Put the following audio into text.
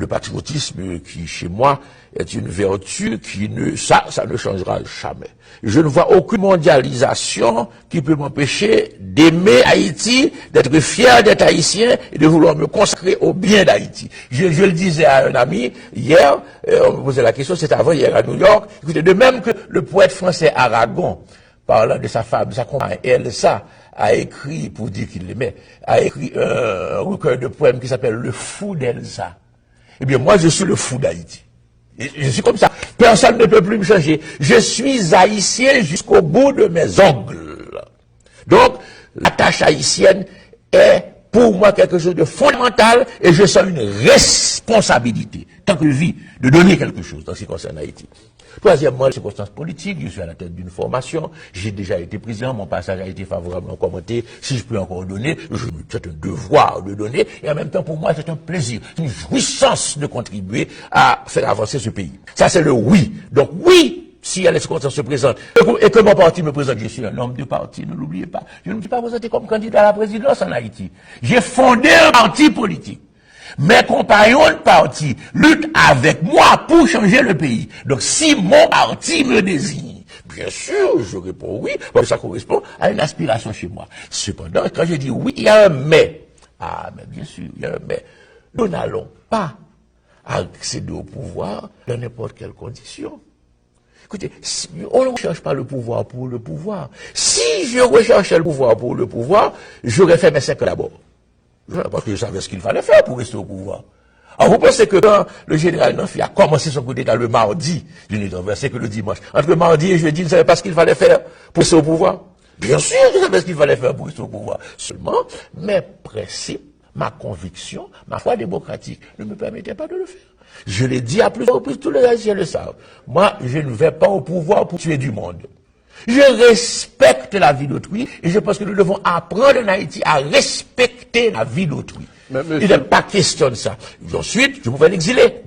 Le patriotisme qui, chez moi, est une vertu qui ça ne changera jamais. Je ne vois aucune mondialisation qui peut m'empêcher d'aimer Haïti, d'être fier d'être haïtien et de vouloir me consacrer au bien d'Haïti. Je le disais à un ami hier, on me posait la question, c'était avant hier à New York. Écoutez, de même que le poète français Aragon, parlant de sa femme, de sa compagne Elsa, a écrit, pour dire qu'il l'aimait, a écrit un recueil de poèmes qui s'appelle Le Fou d'Elsa. Eh bien, moi, je suis le fou d'Haïti. Je suis comme ça. Personne ne peut plus me changer. Je suis haïtien jusqu'au bout de mes ongles. Donc, la tâche haïtienne est pour moi quelque chose de fondamental et je sens une responsabilité, tant que je vis, de donner quelque chose dans ce qui concerne Haïti. Troisièmement, les circonstances politiques, je suis à la tête d'une formation, j'ai déjà été président, mon passage a été favorablement commenté, si je peux encore donner, c'est un devoir de donner, et en même temps pour moi c'est un plaisir, une jouissance de contribuer à faire avancer ce pays. Ça c'est le oui. Donc oui, si les circonstances se présentent, et que mon parti me présente, je suis un homme de parti, ne l'oubliez pas, je ne me suis pas présenté comme candidat à la présidence en Haïti. J'ai fondé un parti politique. Mes compagnons de parti luttent avec moi pour changer le pays. Donc si mon parti me désigne, bien sûr, je réponds oui, parce que ça correspond à une aspiration chez moi. Cependant, quand je dis oui, il y a un mais. Ah, mais bien sûr, il y a un mais. Nous n'allons pas accéder au pouvoir dans n'importe quelle condition. Écoutez, on ne recherche pas le pouvoir pour le pouvoir. Si je recherchais le pouvoir pour le pouvoir, j'aurais fait mes 5 ans d'abord. Parce que je savais ce qu'il fallait faire pour rester au pouvoir. Alors vous pensez que quand le général Nanfi a commencé son coup d'État le mardi, je n'ai renversé que le dimanche, entre mardi et jeudi, il ne savait pas ce qu'il fallait faire pour rester au pouvoir? Bien sûr, je savais ce qu'il fallait faire pour rester au pouvoir. Seulement, mes principes, ma conviction, ma foi démocratique ne me permettaient pas de le faire. Je l'ai dit à plusieurs reprises, tous les Haïtiens le savent. Moi, je ne vais pas au pouvoir pour tuer du monde. Je respecte la vie d'autrui et je pense que nous devons apprendre en Haïti à respecter la vie d'autrui. Il n'est pas question de ça. Ensuite, je pouvais l'exiler.